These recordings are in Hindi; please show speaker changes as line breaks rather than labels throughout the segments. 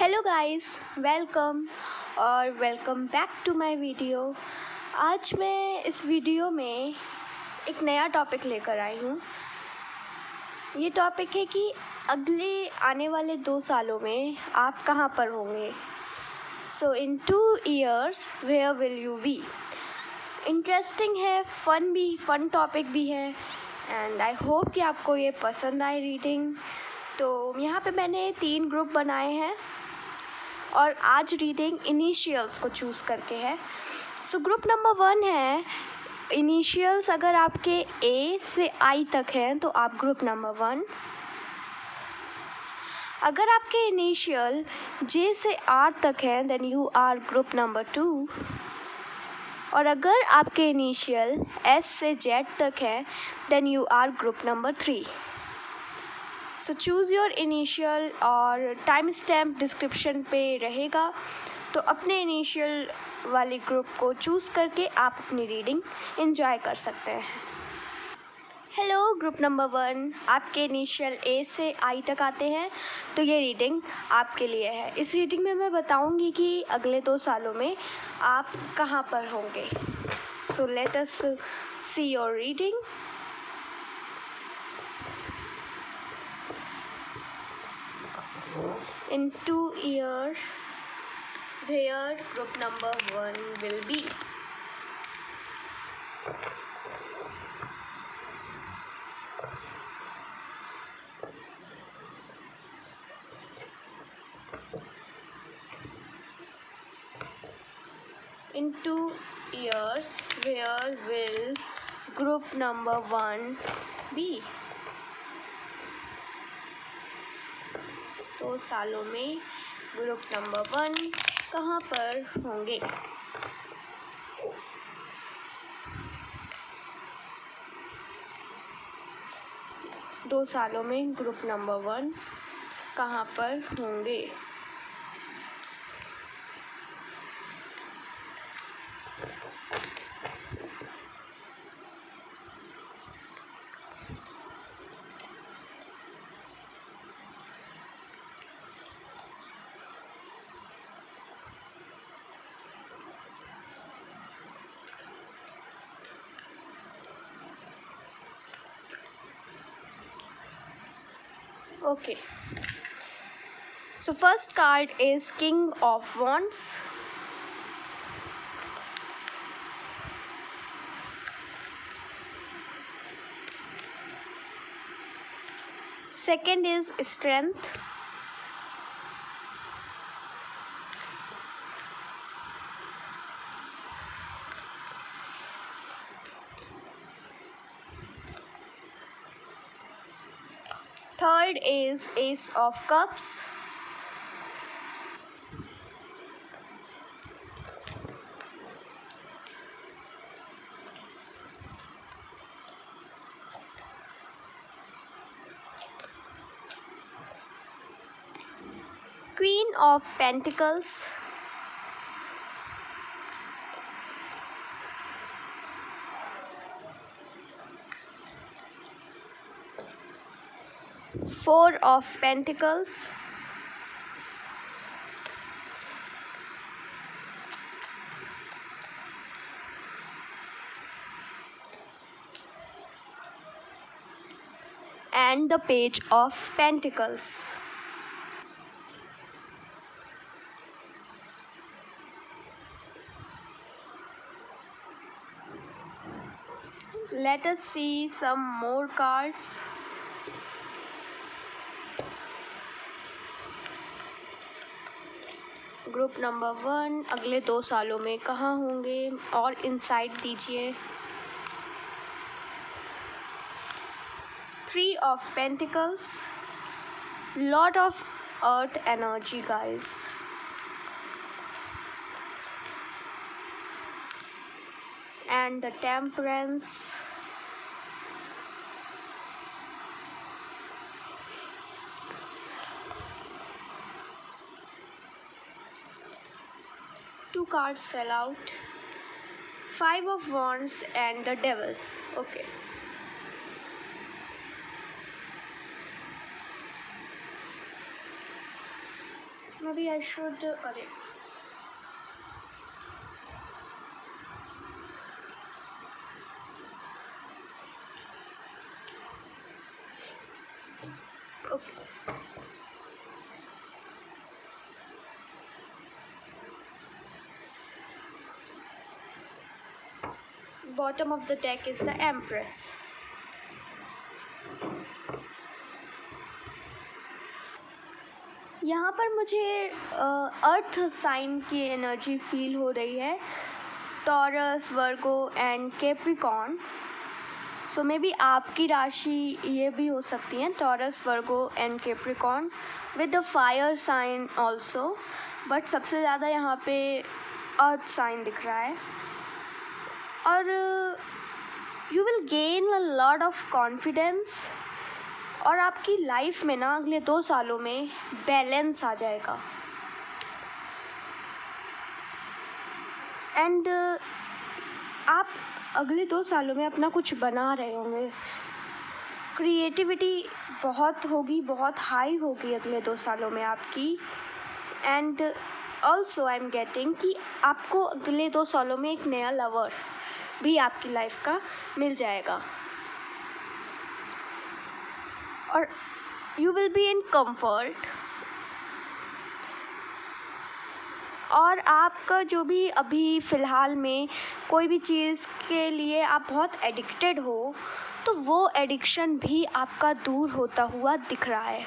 हेलो गाइस, वेलकम और welcome back to my video. आज मैं इस वीडियो में एक नया टॉपिक लेकर आई हूँ। ये टॉपिक है कि अगले आने वाले 2 सालों में आप कहाँ पर होंगे। So in 2 years where will you be. Interesting है, फन टॉपिक भी है एंड आई होप कि आपको ये पसंद आए रीडिंग। तो यहाँ पे मैंने 3 ग्रुप बनाए हैं और आज रीडिंग इनिशियल्स को चूज़ करके है। सो ग्रुप नंबर 1 है इनिशियल्स। अगर आपके ए से आई तक हैं तो आप ग्रुप नंबर 1। अगर आपके इनिशियल जे से आर तक हैं then you are group number 2। और अगर आपके इनिशियल एस से जेड तक हैं then you are group number 3। So choose your initial और टाइम स्टैम्प डिस्क्रिप्शन पे रहेगा, तो अपने इनिशियल वाले ग्रुप को चूज़ करके आप अपनी रीडिंग एंजॉय कर सकते हैं। हेलो ग्रुप नंबर 1, आपके इनिशियल ए से आई तक आते हैं तो ये रीडिंग आपके लिए है। इस रीडिंग में मैं बताऊंगी कि अगले 2 सालों में आप कहाँ पर होंगे। सो let us see your reading. In 2 years, where group number 1 will be. In 2 years, where will group number 1 be? 2 सालों में ग्रुप नंबर 1 कहाँ पर होंगे। दो सालों में ग्रुप नंबर 1 कहाँ पर होंगे। Okay, so first card is King of Wands. Second is Strength. Third is Ace of Cups. Queen of Pentacles. Four of Pentacles. And the Page of Pentacles. Let us see some more cards. Group number 1 अगले 2 सालों में कहाँ होंगे और इंसाइट दीजिए। 3 of Pentacles. Lot of earth energy, guys. And the Temperance. Two cards fell out. 5 of Wands and the Devil. Okay. maybe I should अरे okay. Bottom of the deck is the Empress. यहाँ पर मुझे अर्थ साइन की एनर्जी फील हो रही है, Taurus, Virgo and Capricorn. So maybe आपकी राशि ये भी हो सकती है, Taurus, Virgo and Capricorn with the fire sign also, but सबसे ज़्यादा यहाँ पे अर्थ साइन दिख रहा है. और you will gain a lot of confidence, और आपकी लाइफ में ना अगले 2 सालों में बैलेंस आ जाएगा. एंड आप अगले 2 सालों में अपना कुछ बना रहे होंगे. क्रिएटिविटी बहुत होगी, बहुत हाई होगी अगले 2 सालों में आपकी. And also I am getting कि आपको अगले 2 सालों में एक नया लवर भी आपकी लाइफ का मिल जाएगा. और you will be in comfort. और आपका जो भी अभी फ़िलहाल में कोई भी चीज़ के लिए आप बहुत एडिक्टेड हो, तो वो एडिक्शन भी आपका दूर होता हुआ दिख रहा है.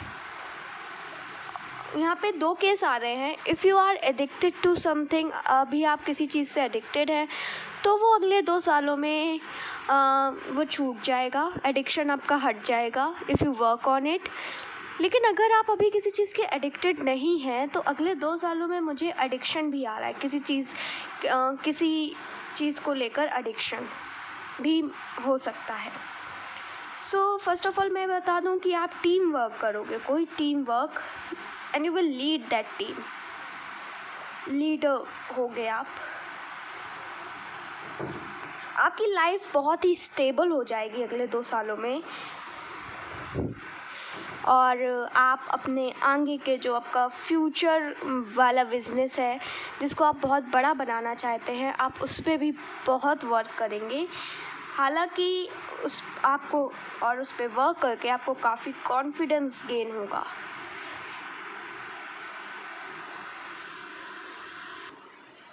यहाँ पे 2 केस आ रहे हैं. If you are addicted to something, अभी आप किसी चीज़ से एडिक्टेड हैं, तो वो अगले 2 सालों में वो छूट जाएगा, एडिक्शन आपका हट जाएगा if you work on it. लेकिन अगर आप अभी किसी चीज़ के एडिक्टेड नहीं हैं, तो अगले 2 सालों में मुझे एडिक्शन भी आ रहा है, किसी चीज़ को लेकर एडिक्शन भी हो सकता है. सो फर्स्ट ऑफ ऑल मैं बता दूं कि आप टीम वर्क करोगे, कोई team work, and you will lead that team. Leader होगे आप. आपकी लाइफ बहुत ही स्टेबल हो जाएगी अगले 2 सालों में. और आप अपने आगे के जो आपका फ्यूचर वाला बिज़नेस है, जिसको आप बहुत बड़ा बनाना चाहते हैं, आप उस पर भी बहुत वर्क करेंगे. हालांकि उस पर वर्क करके आपको काफ़ी कॉन्फिडेंस गेन होगा.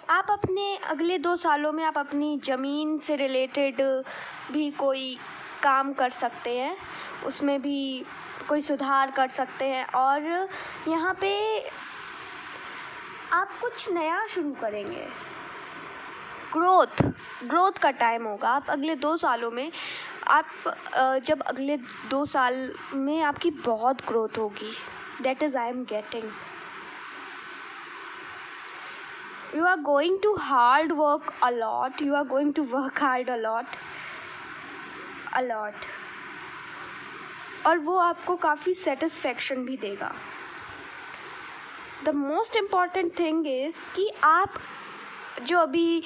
आप अपने अगले 2 सालों में आप अपनी ज़मीन से रिलेटेड भी कोई काम कर सकते हैं, उसमें भी कोई सुधार कर सकते हैं. और यहाँ पे आप कुछ नया शुरू करेंगे. ग्रोथ का टाइम होगा. आप अगले 2 सालों में जब अगले 2 साल में आपकी बहुत ग्रोथ होगी. That is I am getting. You are going to hard work a lot. You are going to work hard a lot. और वो आपको काफ़ी सेटिस्फेक्शन भी देगा. The most important thing is कि आप जो अभी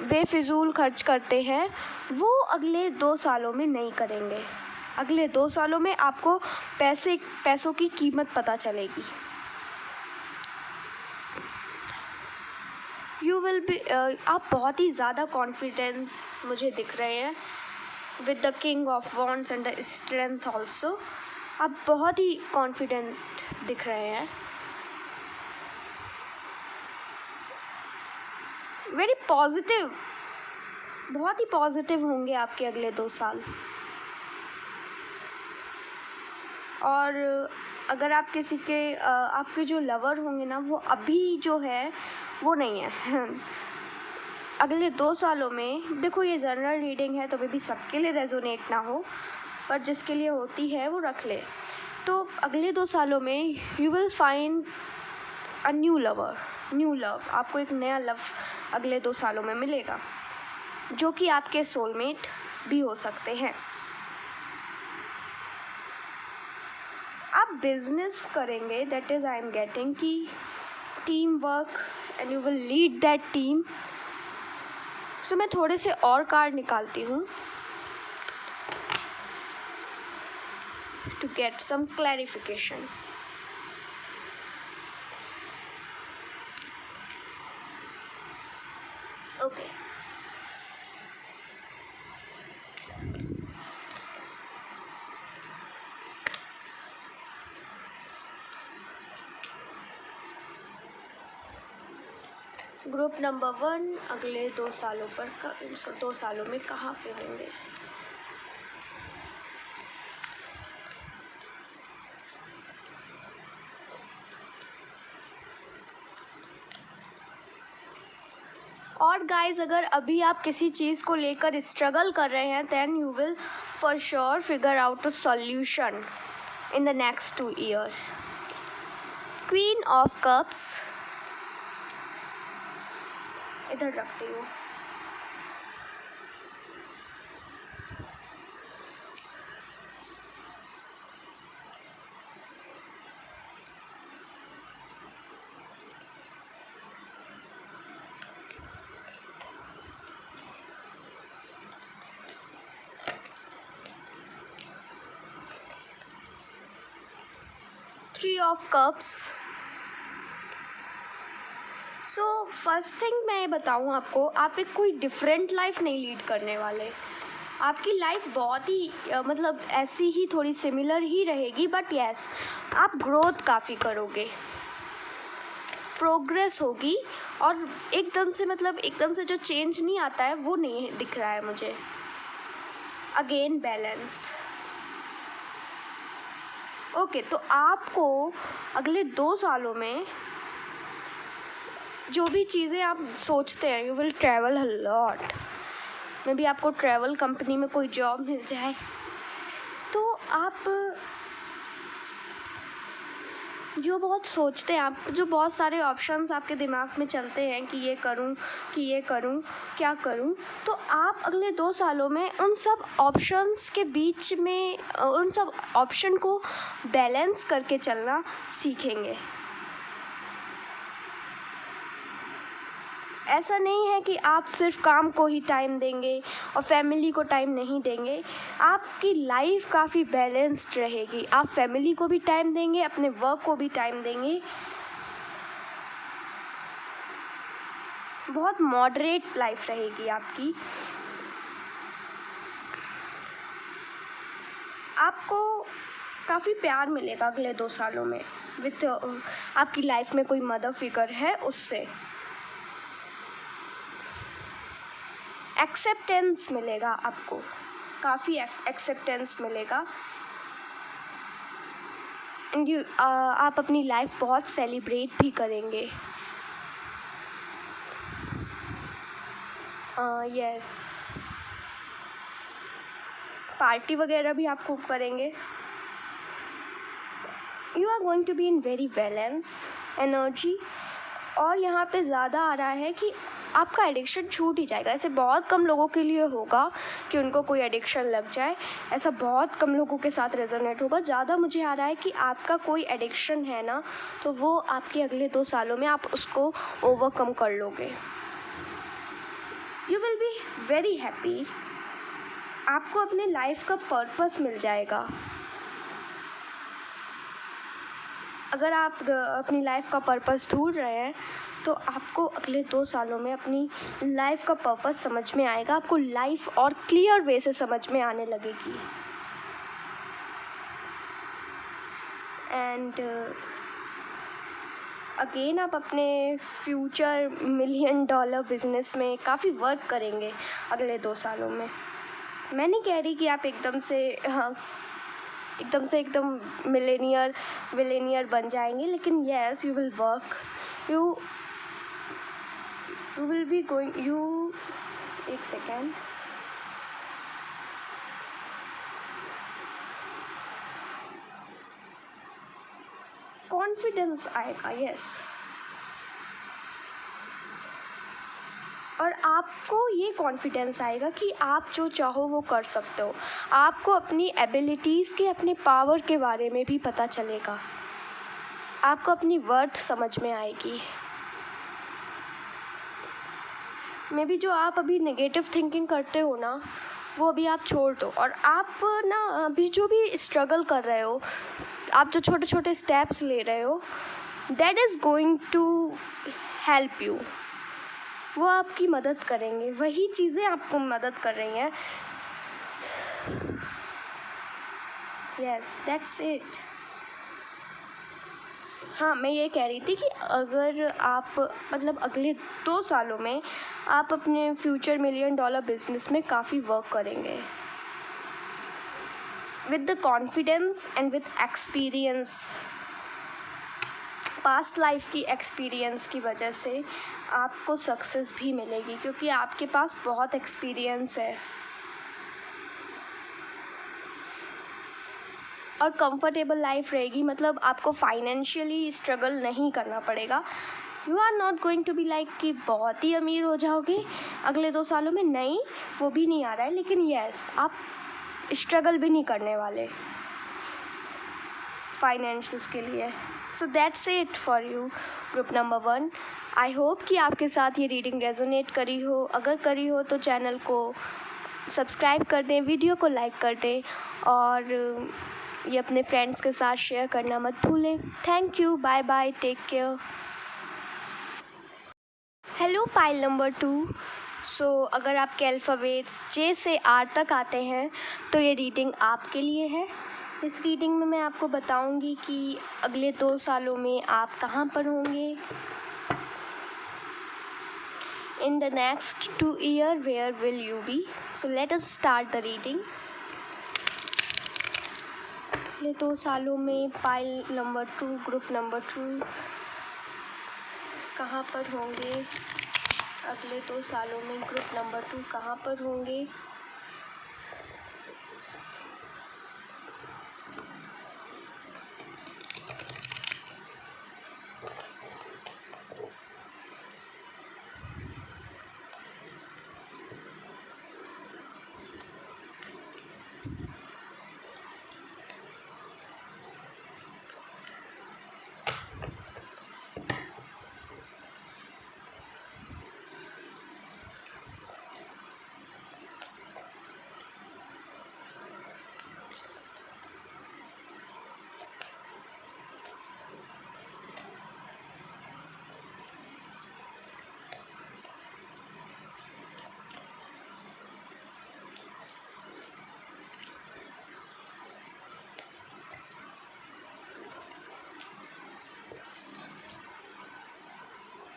बेफिजूल खर्च करते हैं, वो अगले 2 सालों में नहीं करेंगे. अगले 2 सालों में आपको पैसों की कीमत पता चलेगी. यू विल बी आप बहुत ही ज़्यादा कॉन्फिडेंट मुझे दिख रहे हैं with the king of wands and the strength also. आप बहुत ही कॉन्फिडेंट दिख रहे हैं. वेरी पॉजिटिव, बहुत ही पॉजिटिव होंगे आपके अगले 2 साल. और अगर आप किसी के आपके जो लवर होंगे ना, वो अभी जो है वो नहीं है. अगले 2 सालों में, देखो ये जनरल रीडिंग है, तो मे बी सबके लिए रेजोनेट ना हो, पर जिसके लिए होती है वो रख ले. तो अगले 2 सालों में you will find a new love. आपको एक नया लव अगले 2 सालों में मिलेगा, जो कि आपके सोलमेट भी हो सकते हैं. आप बिजनेस करेंगे, that is I am getting कि team work, and you will lead that team. तो मैं थोड़े से और कार्ड निकालती हूँ to get some clarification. Okay. Group number 1 अगले 2 सालों पर 2 सालों में कहाँ पे होंगे? और गाइज, अगर अभी आप किसी चीज़ को लेकर स्ट्रगल कर रहे हैं, then you will for sure figure out a solution in the next 2 years. Queen of cups इधर रखती हूँ। Three of cups. So first thing मैं ये बताऊँ आपको, आप एक कोई डिफरेंट लाइफ नहीं लीड करने वाले। आपकी लाइफ बहुत ही मतलब ऐसी ही थोड़ी सिमिलर ही रहेगी, बट यस आप ग्रोथ काफ़ी करोगे, प्रोग्रेस होगी, और एकदम से मतलब एकदम से जो चेंज नहीं आता है वो नहीं दिख रहा है मुझे। Again balance. ओके, तो आपको अगले 2 सालों में जो भी चीज़ें आप सोचते हैं, you will travel a lot. May be आपको ट्रैवल कंपनी में कोई जॉब मिल जाए, तो आप जो बहुत सोचते हैं, आप जो बहुत सारे ऑप्शंस आपके दिमाग में चलते हैं कि ये करूं, क्या करूं, तो आप अगले 2 सालों में उन सब ऑप्शंस के बीच में उन सब ऑप्शन को बैलेंस करके चलना सीखेंगे। ऐसा नहीं है कि आप सिर्फ काम को ही टाइम देंगे और फैमिली को टाइम नहीं देंगे। आपकी लाइफ काफ़ी बैलेंस्ड रहेगी। आप फैमिली को भी टाइम देंगे, अपने वर्क को भी टाइम देंगे। बहुत मॉडरेट लाइफ रहेगी आपकी। आपको काफ़ी प्यार मिलेगा अगले 2 सालों में विथ आपकी लाइफ में कोई मदर फिगर है उससे। एक्सेप्टेंस मिलेगा आपको, काफ़ी एक्सेप्टेंस मिलेगा। एंड आप अपनी लाइफ बहुत सेलिब्रेट भी करेंगे। यस, पार्टी वगैरह भी आप खूब करेंगे। You are going to be in very balance energy. और यहाँ पे ज़्यादा आ रहा है कि आपका एडिक्शन छूट ही जाएगा। ऐसे बहुत कम लोगों के लिए होगा कि उनको कोई एडिक्शन लग जाए, ऐसा बहुत कम लोगों के साथ रेजोनेट होगा। ज़्यादा मुझे आ रहा है कि आपका कोई एडिक्शन है ना, तो वो आपके अगले 2 सालों में आप उसको ओवरकम कर लोगे। You will be very happy. आपको अपने लाइफ का पर्पस मिल जाएगा। अगर आप अपनी लाइफ का पर्पस ढूंढ रहे हैं, तो आपको अगले 2 सालों में अपनी लाइफ का पर्पस समझ में आएगा। आपको लाइफ और क्लियर वे से समझ में आने लगेगी। एंड अगेन आप अपने फ्यूचर $1 मिलियन बिजनेस में काफ़ी वर्क करेंगे अगले 2 सालों में। मैं नहीं कह रही कि आप एकदम मिलेनियर बन जाएंगे, लेकिन yes you will work, you will be going, एक सेकेंड, कॉन्फिडेंस आएगा। यस, और आपको ये कॉन्फिडेंस आएगा कि आप जो चाहो वो कर सकते हो। आपको अपनी एबिलिटीज़ के, अपने पावर के बारे में भी पता चलेगा। आपको अपनी वर्थ समझ में आएगी। मे बी जो आप अभी नेगेटिव थिंकिंग करते हो ना, वो अभी आप छोड़ दो। और आप ना अभी जो भी स्ट्रगल कर रहे हो, आप जो छोटे छोटे स्टेप्स ले रहे हो, that is going to help you. वो आपकी मदद करेंगे, वही चीज़ें आपको मदद कर रही हैं। Yes, that's it. हाँ, मैं ये कह रही थी कि अगर आप मतलब अगले 2 सालों में आप अपने फ्यूचर $1 मिलियन बिजनेस में काफ़ी वर्क करेंगे with the confidence and with experience, past life की एक्सपीरियंस की वजह से आपको सक्सेस भी मिलेगी, क्योंकि आपके पास बहुत एक्सपीरियंस है और कंफर्टेबल लाइफ रहेगी। मतलब आपको फाइनेंशियली स्ट्रगल नहीं करना पड़ेगा। You are not going to be like कि बहुत ही अमीर हो जाओगे अगले 2 सालों में, नहीं, वो भी नहीं आ रहा है, लेकिन यस, आप स्ट्रगल भी नहीं करने वाले फाइनेंशियल्स के लिए। सो that's it for you group number 1। I hope कि आपके साथ ये रीडिंग रेजोनेट करी हो। अगर करी हो तो चैनल को सब्सक्राइब कर दें, वीडियो को लाइक कर दें और ये अपने फ्रेंड्स के साथ शेयर करना मत भूलें। Thank you, bye bye, take care. Hello pile number 2। So अगर आपके अल्फ़ाबेट्स जे से आर तक आते हैं तो ये रीडिंग आपके लिए है। इस रीडिंग में मैं आपको बताऊंगी कि अगले 2 सालों में आप कहाँ पर होंगे। In the next 2 years where will you be. So let us start the reading. अगले 2 सालों में पाइल नंबर 2, ग्रुप नंबर 2 कहाँ पर होंगे। अगले 2 सालों में ग्रुप नंबर 2 कहाँ पर होंगे।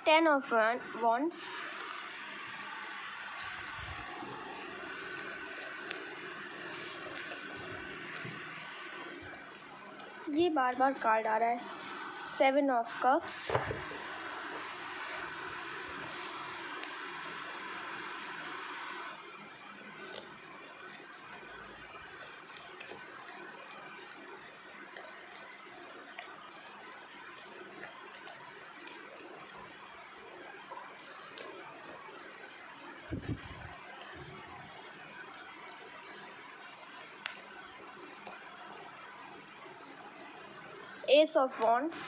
Ten of Wands, ये बार बार कार्ड आ रहा है। 7 of Cups, Ace of Wands,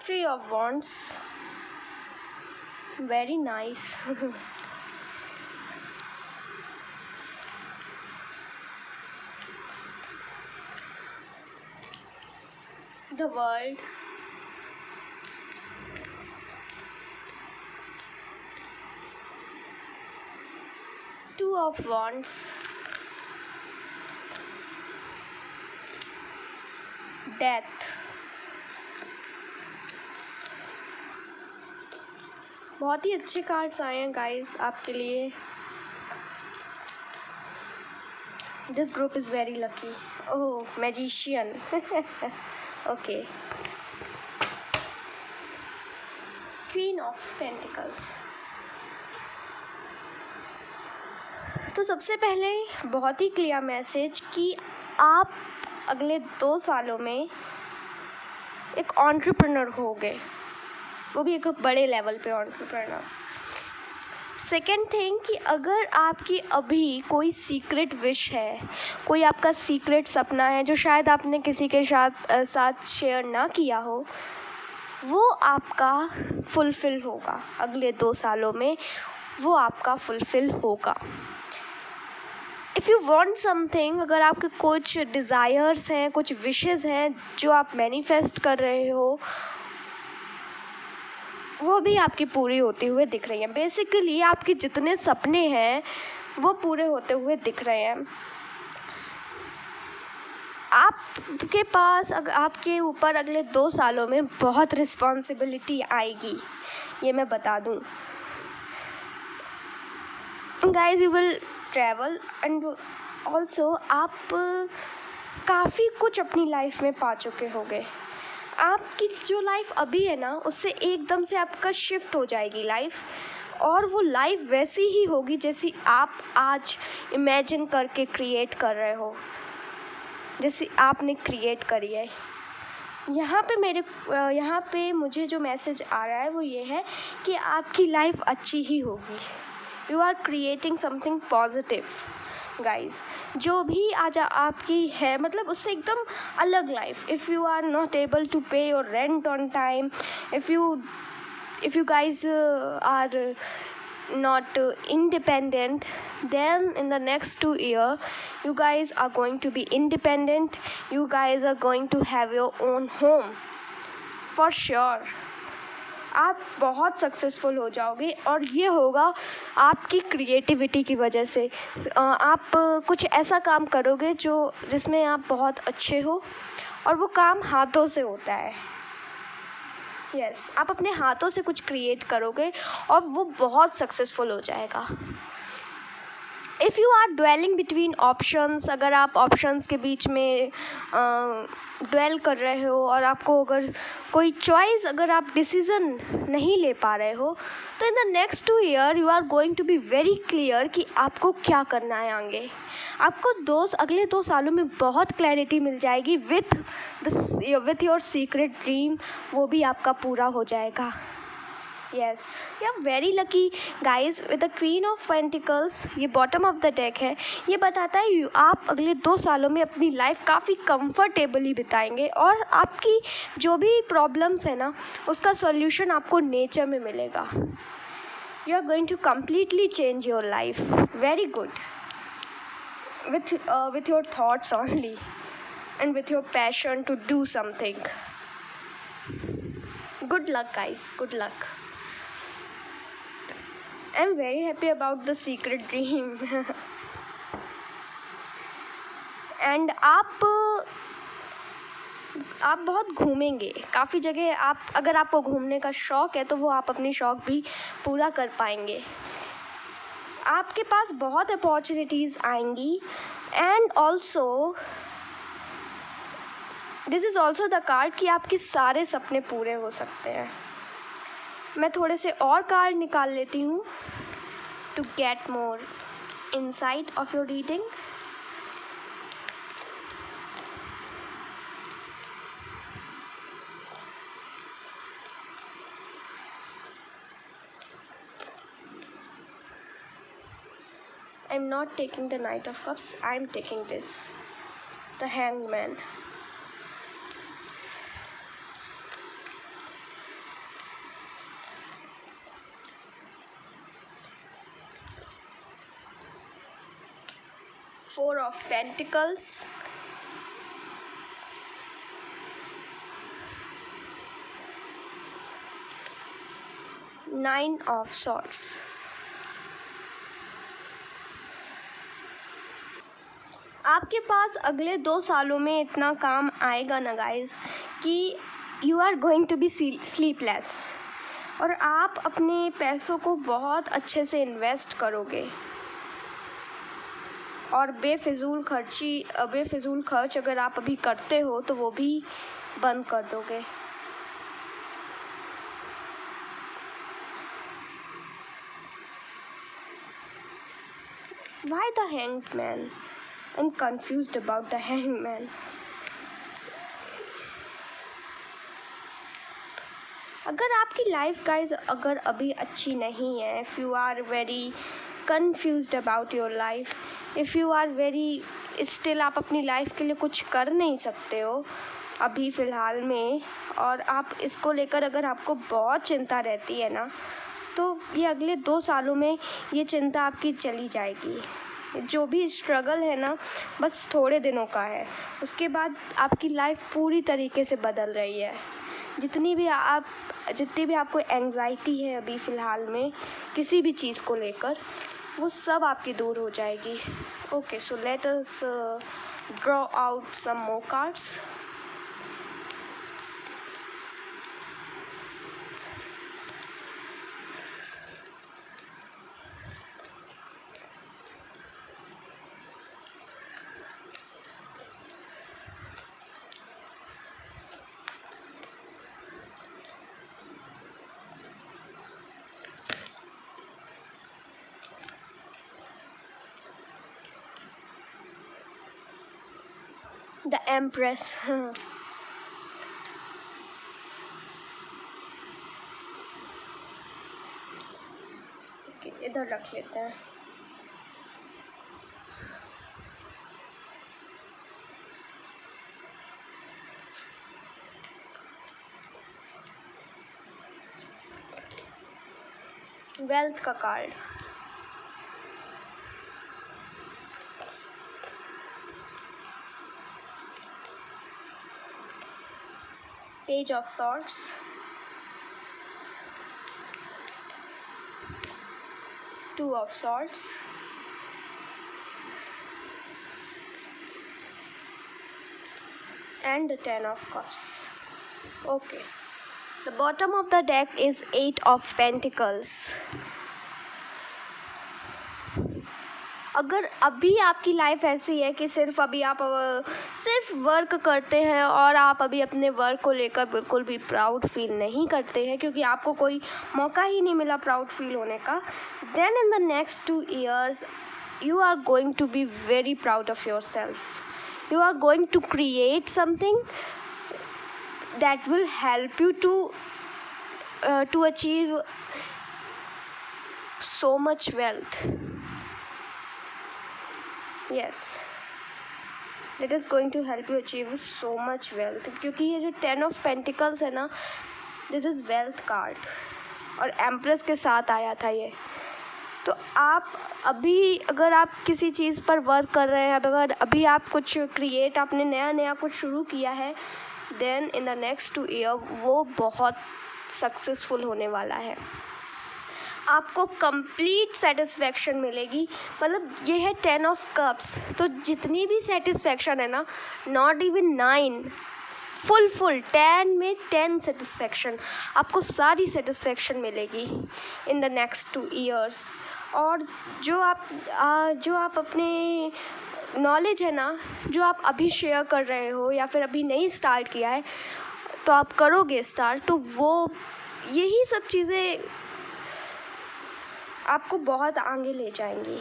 Three of Wands, very nice. The World, Two of Wands, Death। बहुत ही अच्छे कार्ड्स आए हैं गाइस आपके लिए। This group is very lucky. Oh, magician. Okay, queen of pentacles. तो सबसे पहले बहुत ही क्लियर मैसेज कि आप अगले 2 सालों में एक एंटरप्रेन्योर होगे, वो भी एक बड़े लेवल पे एंटरप्रेन्योर। सेकेंड थिंग कि अगर आपकी अभी कोई सीक्रेट विश है, कोई आपका सीक्रेट सपना है जो शायद आपने किसी के साथ शेयर ना किया हो, वो आपका फुलफ़िल होगा अगले 2 सालों में, वो आपका फुलफ़िल होगा। इफ़ यू वांट समथिंग, अगर आपके कुछ डिज़ायर्स हैं, कुछ विशेस हैं जो आप मैनिफेस्ट कर रहे हो, वो भी आपकी पूरी होती हुए दिख रही हैं। बेसिकली आपके जितने सपने हैं वो पूरे होते हुए दिख रहे हैं। आपके पास आपके ऊपर अगले 2 सालों में बहुत रिस्पॉन्सिबिलिटी आएगी, ये मैं बता दूँ। Guys, you will travel and also आप काफ़ी कुछ अपनी लाइफ में पा चुके होंगे। आपकी जो लाइफ अभी है ना, उससे एकदम से आपका शिफ्ट हो जाएगी लाइफ, और वो लाइफ वैसी ही होगी जैसी आप आज इमेजिन करके क्रिएट कर रहे हो, जैसी आपने क्रिएट करी है। यहाँ पे मुझे जो मैसेज आ रहा है वो ये है कि आपकी लाइफ अच्छी ही होगी। You are creating something positive guys. जो भी आज आपकी है, मतलब उससे एकदम अलग life. If you are not able to pay your rent on time, if you guys are not independent, then in the next 2 years you guys are going to be independent. You guys are going to have your own home for sure. आप बहुत सक्सेसफुल हो जाओगे, और ये होगा आपकी क्रिएटिविटी की वजह से। आप कुछ ऐसा काम करोगे जिसमें आप बहुत अच्छे हो, और वो काम हाथों से होता है। यस, आप अपने हाथों से कुछ क्रिएट करोगे और वो बहुत सक्सेसफुल हो जाएगा। If you are dwelling between options, अगर आप ऑप्शंस के बीच में ड्वेल कर रहे हो, और आपको अगर कोई चॉइस, अगर आप डिसीज़न नहीं ले पा रहे हो, तो in the next 2 years you are going to be very clear कि आपको क्या करना है आगे। आपको अगले 2 सालों में बहुत क्लैरिटी मिल जाएगी विथ योर सीक्रेट ड्रीम, वो भी आपका पूरा हो जाएगा। Yes, you are very lucky guys with the queen of pentacles. ये बॉटम ऑफ द डेक है। ये बताता है आप अगले 2 सालों में अपनी लाइफ काफ़ी कंफर्टेबली बिताएंगे, और आपकी जो भी प्रॉब्लम्स है ना, उसका सॉल्यूशन आपको नेचर में मिलेगा। You are going to completely change your life. Very good, with your thoughts only and with your passion to do something. Good luck guys, good luck. I'm very happy about the secret dream. And आप बहुत घूमेंगे काफ़ी जगह। अगर आपको घूमने का शौक़ है तो वो आप अपनी शौक़ भी पूरा कर पाएंगे। आपके पास बहुत अपॉर्चुनिटीज़ आएंगी, and also this is also the card कि आपके सारे सपने पूरे हो सकते हैं। मैं थोड़े से और कार्ड निकाल लेती हूँ to get more insight of your reading. I'm not taking the Knight of Cups, I'm taking this, the Hanged Man. Four of Pentacles, Nine of Swords. आपके पास अगले 2 सालों में इतना काम आएगा ना गाइस कि you are going to be sleepless, और आप अपने पैसों को बहुत अच्छे से इन्वेस्ट करोगे, और बेफिजूल खर्च अगर आप अभी करते हो तो वो भी बंद कर दोगे। Why the Hanged Man? I'm confused about the Hanged Man. अगर आपकी लाइफ गाइज अगर अभी अच्छी नहीं है, if you are very confused about your life, if you are very still आप अपनी लाइफ के लिए कुछ कर नहीं सकते हो अभी फ़िलहाल में, और आप इसको लेकर अगर आपको बहुत चिंता रहती है ना, तो ये अगले 2 सालों में ये चिंता आपकी चली जाएगी। जो भी स्ट्रगल है ना, बस थोड़े दिनों का है। उसके बाद आपकी लाइफ पूरी तरीके से बदल रही है। जितनी भी आपको एंग्जाइटी है अभी फ़िलहाल में किसी भी चीज़ को लेकर, वो सब आपकी दूर हो जाएगी। Okay, so let us draw out some more cards. The empress. Okay, इधर रख लेते हैं। वेल्थ का card, page of swords, two of swords, and the 10 of cups. Okay, the bottom of the deck is 8 of pentacles. अगर अभी आपकी लाइफ ऐसी है कि सिर्फ अभी आप सिर्फ वर्क करते हैं और आप अभी अपने वर्क को लेकर बिल्कुल भी प्राउड फील नहीं करते हैं, क्योंकि आपको कोई मौका ही नहीं मिला प्राउड फील होने का, then in the next 2 years you are going to be very proud of yourself. You are going to create something that will help you to achieve so much wealth. Yes, that is going to help you achieve so much wealth. क्योंकि ये जो 10 of Pentacles है ना, this is wealth card और एम्प्रेस के साथ आया था ये। तो आप अभी अगर आप किसी चीज़ पर वर्क कर रहे हैं, अगर अभी आप कुछ आपने नया कुछ शुरू किया है, then in the next 2 year वो बहुत सक्सेसफुल होने वाला है। आपको कंप्लीट सेटिस्फेक्शन मिलेगी। मतलब ये है 10 of Cups, तो जितनी भी सेटिस्फेक्शन है ना, नॉट इवन 9, फुल 10 में 10 सेटिस्फेक्शन, आपको सारी सेटिस्फेक्शन मिलेगी इन द नेक्स्ट 2 years। और जो आप अपने नॉलेज है ना, जो आप अभी शेयर कर रहे हो या फिर अभी नहीं स्टार्ट किया है, तो आप करोगे स्टार्ट, तो वो यही सब चीज़ें आपको बहुत आगे ले जाएंगी।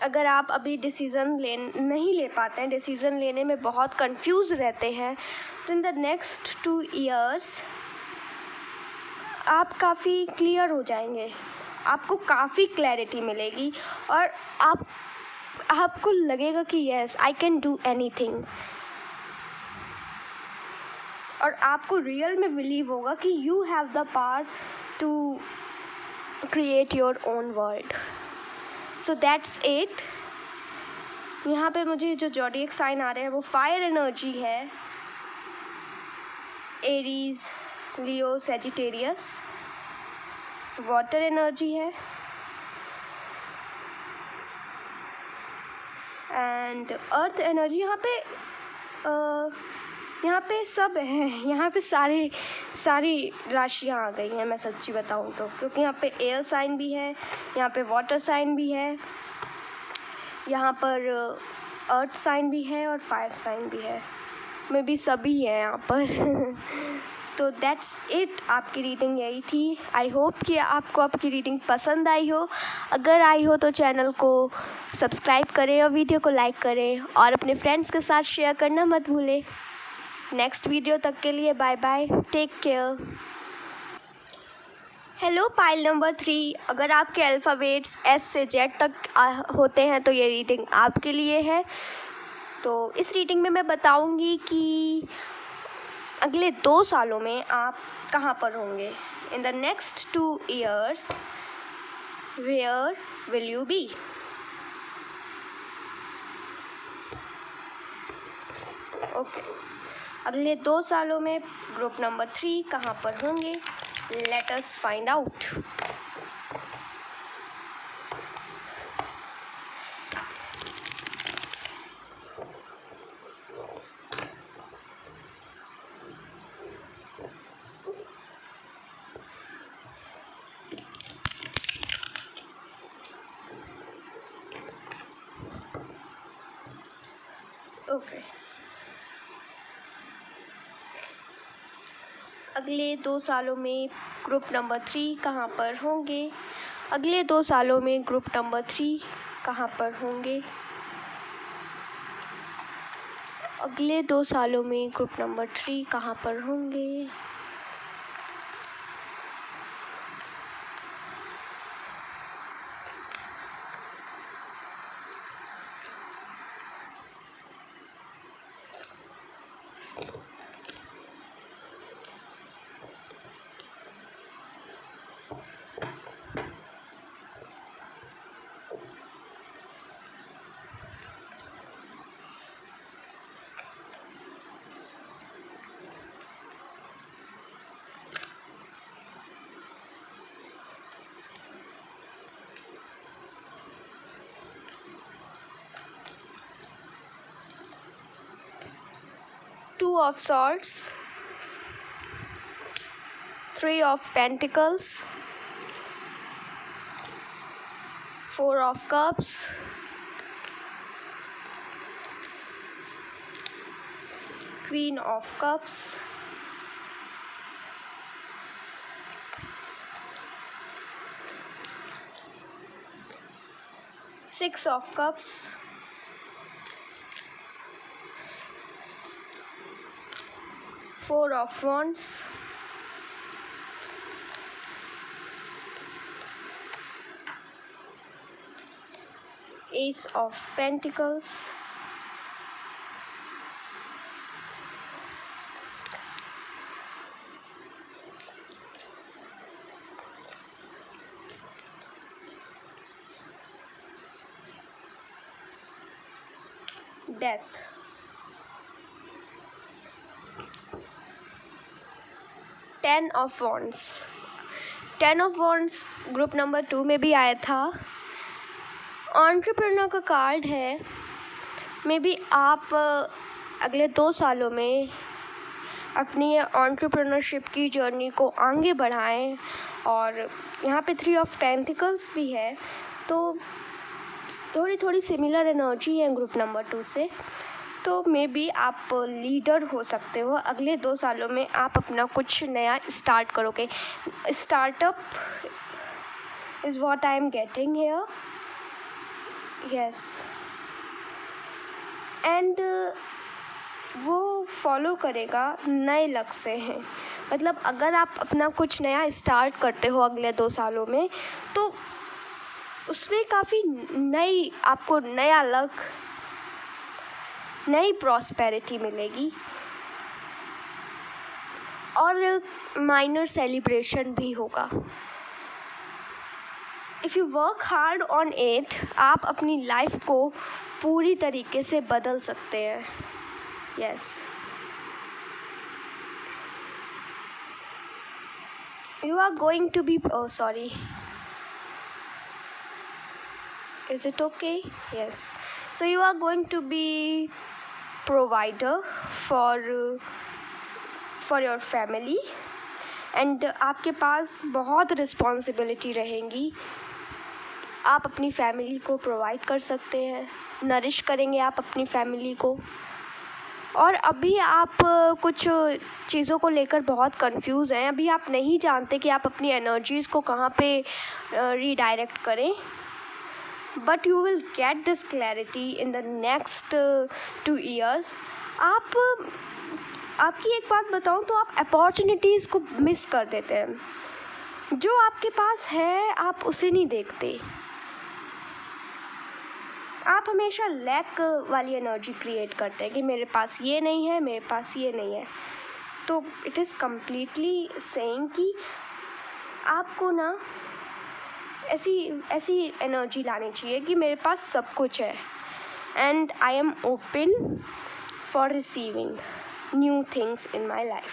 अगर आप अभी नहीं ले पाते हैं, डिसीज़न लेने में बहुत कंफ्यूज रहते हैं, तो इन द नेक्स्ट 2 years आप काफ़ी क्लियर हो जाएंगे, आपको काफ़ी क्लैरिटी मिलेगी और आपको लगेगा कि yes, I can do anything. और आपको रियल में बिलीव होगा कि you have the power to create your own world. So that's it. यहाँ पे मुझे जो ज़ोडिएक साइन आ रहे हैं वो फायर एनर्जी है, एरीज, लियो, सैजिटेरियस। वाटर एनर्जी है एंड अर्थ एनर्जी। यहाँ पे सब है, यहाँ पे सारी राशियाँ आ गई हैं, मैं सच्ची बताऊँ तो, क्योंकि यहाँ पे एयर साइन भी है, यहाँ पे वाटर साइन भी है, यहाँ पर अर्थ साइन भी है और फायर साइन भी है, में भी सभी है यहाँ पर। तो दैट्स इट, आपकी रीडिंग यही थी। आई होप कि आपको आपकी रीडिंग पसंद आई हो। अगर आई हो तो चैनल को सब्सक्राइब करें और वीडियो को लाइक करें और अपने फ्रेंड्स के साथ शेयर करना मत भूलें। नेक्स्ट वीडियो तक के लिए bye bye, take care. Hello pile number 3, अगर आपके अल्फ़ाबेट्स S से Z तक होते हैं तो ये रीडिंग आपके लिए है। तो इस रीडिंग में मैं बताऊंगी कि अगले 2 सालों में आप कहाँ पर होंगे। In the next 2 years Where will you be? Okay, अगले 2 सालों में ग्रुप नंबर 3 कहाँ पर होंगे? Let us find out. Okay, अगले 2 सालों में ग्रुप नंबर 3 कहाँ पर होंगे? अगले 2 सालों में ग्रुप नंबर 3 कहाँ पर होंगे? अगले 2 सालों में ग्रुप नंबर 3 कहाँ पर होंगे? Two of Swords, Three of Pentacles, Four of Cups, Queen of Cups, Six of Cups, Four of Wands, Ace of Pentacles, Death, Ten of Wands. Ten of Wands group number 2 में भी आया था। एंटरप्रेन्योर का कार्ड है। मे बी आप अगले 2 सालों में अपनी एंटरप्रेन्योरशिप की जर्नी को आगे बढ़ाएं। और यहाँ पे 3 ऑफ पेंटिकल्स भी है, तो थोड़ी सिमिलर एनर्जी है ग्रुप नंबर 2 से। तो मे बी आप लीडर हो सकते हो। अगले 2 सालों में आप अपना कुछ नया स्टार्ट करोगे। Startup is what I am getting here, yes. And वो फॉलो करेगा नए लक्ष्य हैं। मतलब अगर आप अपना कुछ नया स्टार्ट करते हो अगले 2 सालों में, तो उसमें काफ़ी नई आपको नया लक, नई प्रॉस्पेरिटी मिलेगी। और माइनर सेलिब्रेशन भी होगा। If you work hard on it, आप अपनी लाइफ को पूरी तरीके से बदल सकते हैं। Yes, you are going to be sorry, is it okay? Yes, so you are going to be provider for your family, and आपके पास बहुत रिस्पॉन्सिबिलिटी रहेंगी। आप अपनी फैमिली को प्रोवाइड कर सकते हैं, नरिश करेंगे आप अपनी फैमिली को। और अभी आप कुछ चीज़ों को लेकर बहुत कंफ्यूज हैं। अभी आप नहीं जानते कि आप अपनी एनर्जीज़ को कहाँ पे रीडायरेक्ट करें। But you will get this clarity in the next 2 years। आपकी एक बात बताऊं तो आप अपॉर्चुनिटीज़ को मिस कर देते हैं। जो आपके पास है आप उसे नहीं देखते। आप हमेशा लैक वाली एनर्जी क्रिएट करते हैं कि मेरे पास ये नहीं है, मेरे पास ये नहीं है। तो इट इज़ कम्प्लीटली सेइंग कि आपको ना ऐसी ऐसी एनर्जी लानी चाहिए कि मेरे पास सब कुछ है and I am open for receiving new things in my life.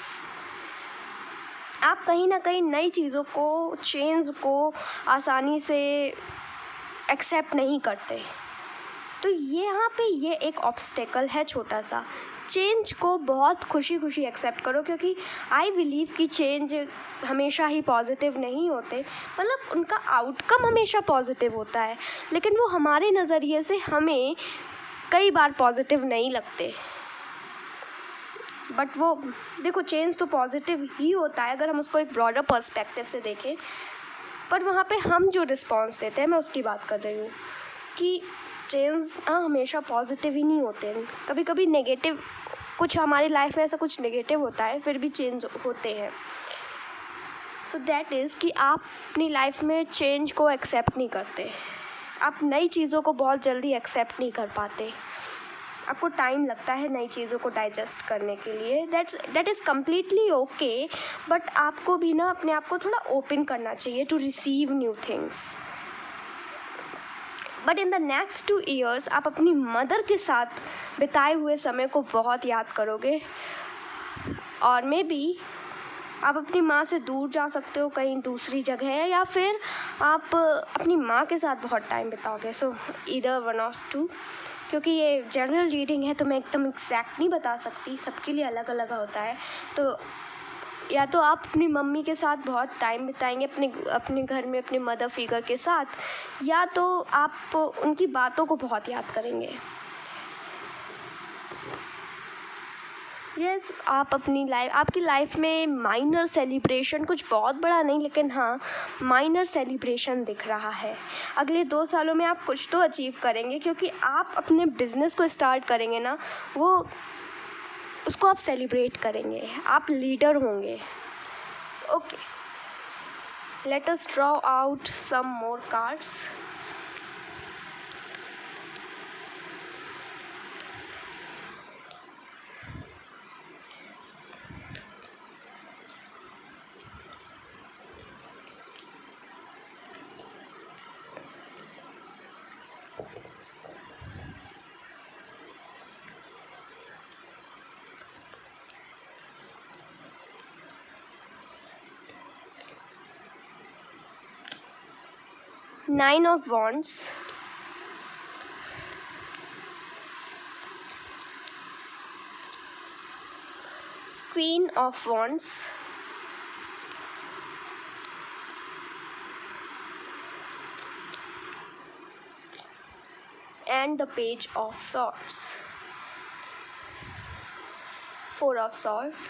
आप कहीं ना कहीं नई चीज़ों को, चेंज को आसानी से एक्सेप्ट नहीं करते, तो ये यहाँ पे ये एक ऑब्स्टेकल है छोटा सा। चेंज को बहुत खुशी खुशी एक्सेप्ट करो, क्योंकि आई बिलीव कि चेंज हमेशा ही पॉजिटिव नहीं होते, मतलब उनका आउटकम हमेशा पॉजिटिव होता है, लेकिन वो हमारे नज़रिए से हमें कई बार पॉजिटिव नहीं लगते। बट वो देखो, चेंज तो पॉजिटिव ही होता है अगर हम उसको एक ब्रॉडर पर्सपेक्टिव से देखें, पर वहाँ पे हम जो रिस्पॉन्स देते हैं, मैं उसकी बात कर रही हूँ कि चेंज हमेशा पॉजिटिव ही नहीं होते हैं, कभी कभी नेगेटिव, कुछ हमारी लाइफ में ऐसा कुछ नेगेटिव होता है, फिर भी चेंज होते हैं। सो दैट इज़ कि आप अपनी लाइफ में चेंज को एक्सेप्ट नहीं करते, आप नई चीज़ों को बहुत जल्दी एक्सेप्ट नहीं कर पाते, आपको टाइम लगता है नई चीज़ों को डाइजेस्ट करने के लिए। That is completely okay, but आपको भी ना अपने आप को थोड़ा ओपन करना चाहिए to receive new things. But in the next 2 years आप अपनी मदर के साथ बिताए हुए समय को बहुत याद करोगे, और मे बी आप अपनी माँ से दूर जा सकते हो कहीं दूसरी जगह, या फिर आप अपनी माँ के साथ बहुत टाइम बिताओगे। सो ईदर 1 or 2, क्योंकि ये जनरल रीडिंग है तो मैं एकदम एग्जैक्ट नहीं बता सकती, सबके लिए अलग अलग होता है। तो या तो आप अपनी मम्मी के साथ बहुत टाइम बिताएंगे अपने घर में अपने मदर फिगर के साथ, या तो आप उनकी बातों को बहुत याद करेंगे। यस, आप आपकी लाइफ में माइनर सेलिब्रेशन, कुछ बहुत बड़ा नहीं, लेकिन हाँ माइनर सेलिब्रेशन दिख रहा है। अगले 2 सालों में आप कुछ तो अचीव करेंगे, क्योंकि आप अपने बिजनेस को स्टार्ट करेंगे ना, वो उसको आप सेलिब्रेट करेंगे, आप लीडर होंगे। Okay, let us draw out some more cards. Nine of Wands, Queen of Wands, and the Page of Swords, 4 of Swords,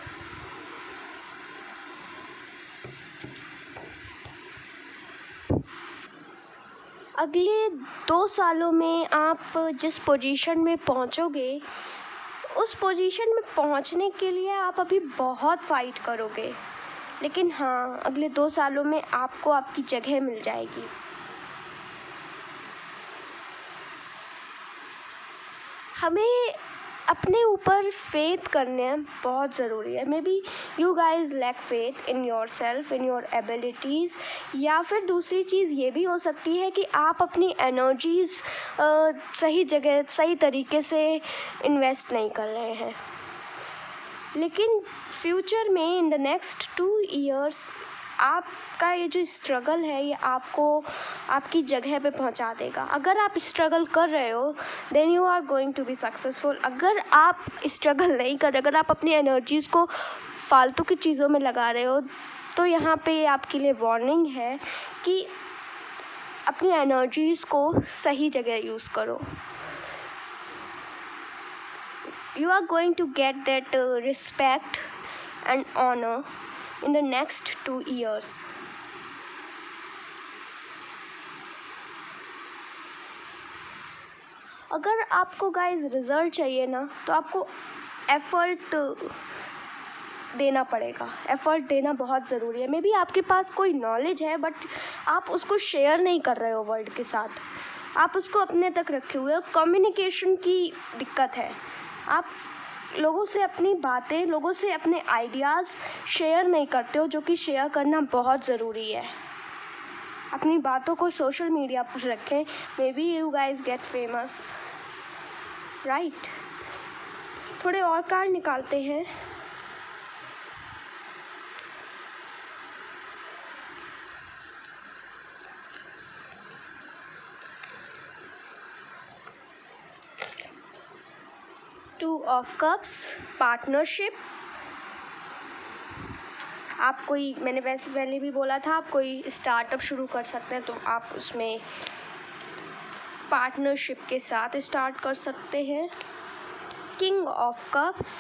अगले 2 सालों में आप जिस पोजीशन में पहुंचोगे, उस पोजीशन में पहुंचने के लिए आप अभी बहुत फ़ाइट करोगे, लेकिन हाँ अगले 2 सालों में आपको आपकी जगह मिल जाएगी। हमें अपने ऊपर फेथ करना बहुत ज़रूरी है। Maybe you guys lack faith in yourself, in your abilities, या फिर दूसरी चीज़ ये भी हो सकती है कि आप अपनी एनर्जीज़ सही जगह सही तरीके से इन्वेस्ट नहीं कर रहे हैं। लेकिन फ्यूचर में इन द नेक्स्ट 2 years आपका ये जो स्ट्रगल है ये आपको आपकी जगह पे पहुंचा देगा। अगर आप स्ट्रगल कर रहे हो then you are going to be successful. अगर आप स्ट्रगल नहीं कर रहे, अगर आप अपनी एनर्जीज़ को फालतू की चीज़ों में लगा रहे हो, तो यहाँ पे आपके लिए वार्निंग है कि अपनी एनर्जीज़ को सही जगह यूज़ करो। You are going to get that respect and honor in the next 2 years. अगर आपको गाइस रिज़ल्ट चाहिए ना, तो आपको एफ़र्ट देना पड़ेगा। एफ़र्ट देना बहुत ज़रूरी है। मे बी आपके पास कोई नॉलेज है बट आप उसको शेयर नहीं कर रहे हो वर्ल्ड के साथ, आप उसको अपने तक रखे हुए हो। कम्युनिकेशन की दिक्कत है। आप लोगों से अपनी बातें, लोगों से अपने आइडियाज़ शेयर नहीं करते हो, जो कि शेयर करना बहुत ज़रूरी है। अपनी बातों को सोशल मीडिया पर रखें, may be you guys get famous, right. थोड़े और कार्ड निकालते हैं। Two of cups, partnership. आप कोई, मैंने वैसे पहले भी बोला था, आप कोई स्टार्टअप शुरू कर सकते हैं, तो आप उसमें पार्टनरशिप के साथ स्टार्ट कर सकते हैं। King of cups,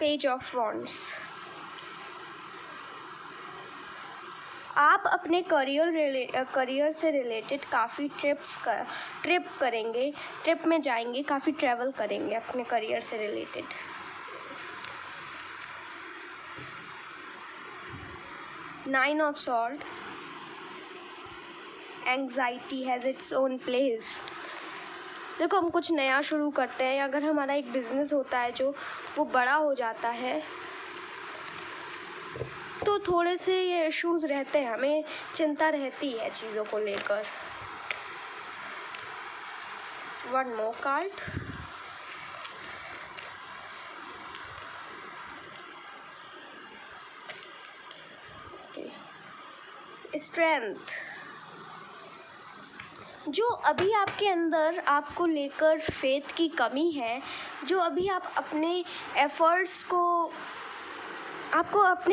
page of wands. आप अपने करियर से रिलेटेड काफ़ी ट्रिप करेंगे, ट्रिप में जाएंगे, काफ़ी ट्रैवल करेंगे अपने करियर से related. Nine of sword, anxiety has its own place. देखो, हम कुछ नया शुरू करते हैं, अगर हमारा एक बिज़नेस होता है जो वो बड़ा हो जाता है, तो थोड़े से ये इश्यूज़ रहते हैं, हमें चिंता रहती है चीज़ों को लेकर। One more card, strength. जो अभी आपके अंदर आपको लेकर फेथ की कमी है, जो अभी आप अपने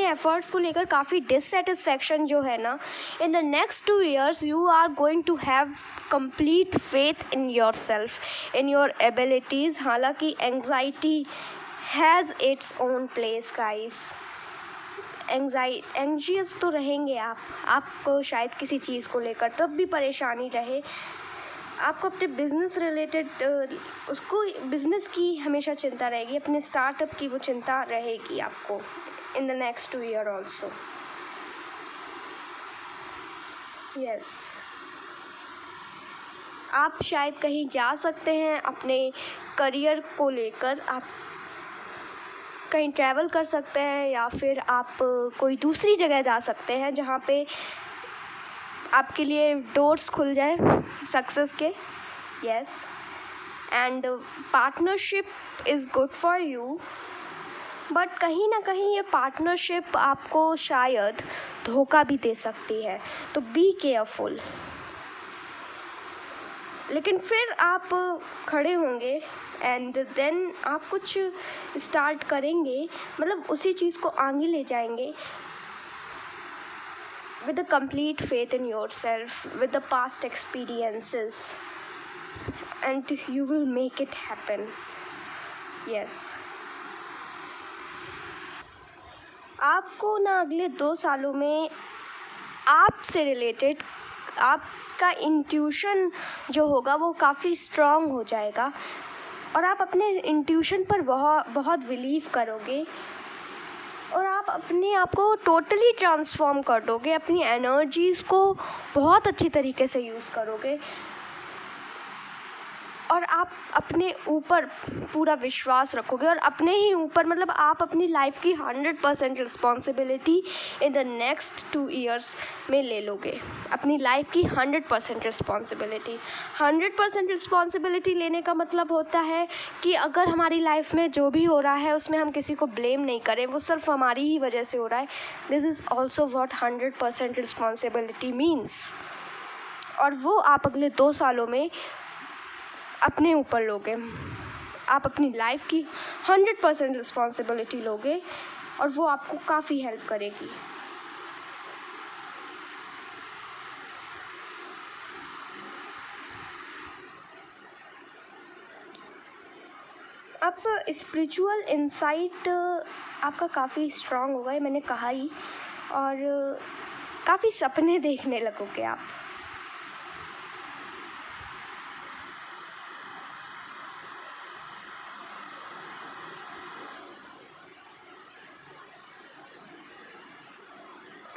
एफ़र्ट्स को लेकर काफ़ी डिससेटिस्फैक्शन जो है ना, in the next 2 years you are going to have complete faith in yourself, in your abilities. हालांकि anxiety has its own place guys. Anxious तो रहेंगे आपको शायद किसी चीज़ को लेकर तब भी परेशानी रहे, आपको अपने बिज़नेस रिलेटेड बिज़नेस की हमेशा चिंता रहेगी, अपने स्टार्टअप की वो चिंता रहेगी आपको इन the next 2 year also. Yes, आप शायद कहीं जा सकते हैं अपने करियर को लेकर, आप कहीं ट्रैवल कर सकते हैं, या फिर आप कोई दूसरी जगह जा सकते हैं जहाँ पे आपके लिए डोर्स खुल जाए सक्सेस के। Yes, and partnership is good for you, but कहीं ना कहीं ये पार्टनरशिप आपको शायद धोखा भी दे सकती है, तो बी केयरफुल। लेकिन फिर आप खड़े होंगे एंड देन आप कुछ स्टार्ट करेंगे, मतलब उसी चीज़ को आगे ले जाएंगे with a complete faith in yourself, with the past experiences, and you will make it happen. Yes. आपको ना अगले 2 सालों में आपसे रिलेटेड आपका इंट्यूशन जो होगा वो काफ़ी स्ट्रॉन्ग हो जाएगा, और आप अपने इंट्यूशन पर बहुत बिलीव करोगे, और आप अपने आप को टोटली ट्रांसफॉर्म कर दोगे, अपनी एनर्जीज़ को बहुत अच्छी तरीके से यूज़ करोगे, और आप अपने ऊपर पूरा विश्वास रखोगे, और अपने ही ऊपर, मतलब आप अपनी लाइफ की 100% responsibility in the next 2 years में ले लोगे। अपनी लाइफ की 100% रिस्पॉन्सिबिलिटी। 100% रिस्पॉन्सिबिलिटी लेने का मतलब होता है कि अगर हमारी लाइफ में जो भी हो रहा है उसमें हम किसी को ब्लेम नहीं करें, वो सिर्फ हमारी ही वजह से हो रहा है। This is also what 100% responsibility means. और वो आप अगले 2 सालों में अपने ऊपर लोगे, आप अपनी लाइफ की 100% रिस्पॉन्सिबिलिटी लोगे, और वो आपको काफ़ी हेल्प करेगी। अब स्पिरिचुअल इंसाइट आपका काफ़ी स्ट्रॉन्ग होगा, ये मैंने कहा ही, और काफ़ी सपने देखने लगोगे आप।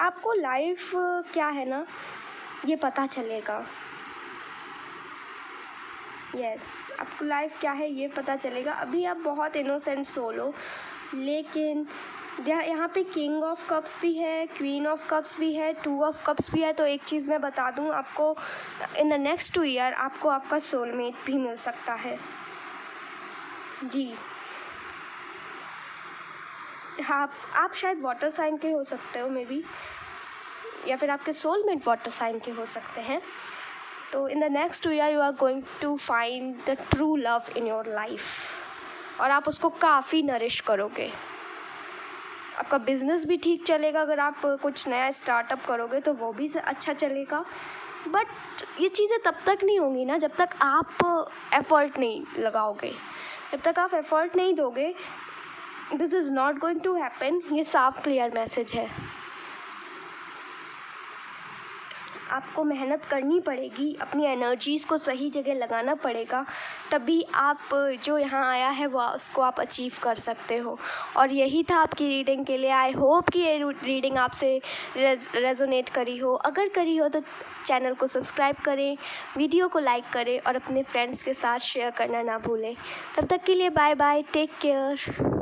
आपको लाइफ क्या है ना, ये पता चलेगा। यस, आपको लाइफ क्या है ये पता चलेगा। अभी आप बहुत इनोसेंट सोल हो, लेकिन यहाँ पे किंग ऑफ कप्स भी है, क्वीन ऑफ कप्स भी है, टू ऑफ कप्स भी है। तो एक चीज़ मैं बता दूँ आपको, इन द नेक्स्ट 2 ईयर आपको आपका सोलमेट भी मिल सकता है जी। हाँ, आप शायद वाटर साइन के हो सकते हो मे बी, या फिर आपके सोलमेट वाटर साइन के हो सकते हैं। तो in the next 2 year you are going to find the true love in your life, और आप उसको काफ़ी नरिश करोगे। आपका बिज़नेस भी ठीक चलेगा, अगर आप कुछ नया स्टार्टअप करोगे तो वो भी अच्छा चलेगा। बट ये चीज़ें तब तक नहीं होंगी ना जब तक आप एफ़र्ट नहीं लगाओगे, जब तक आप एफ़र्ट नहीं दोगे। This is not going to happen. ये साफ क्लियर मैसेज है। आपको मेहनत करनी पड़ेगी, अपनी एनर्जीज़ को सही जगह लगाना पड़ेगा, तभी आप जो यहाँ आया है वो उसको आप अचीव कर सकते हो। और यही था आपकी रीडिंग के लिए। आई होप कि ये रीडिंग आपसे रेजोनेट करी हो। अगर करी हो तो चैनल को सब्सक्राइब करें, वीडियो को लाइक करें और अपने फ्रेंड्स के साथ शेयर करना ना भूलें। तब तक के लिए बाय बाय, टेक केयर।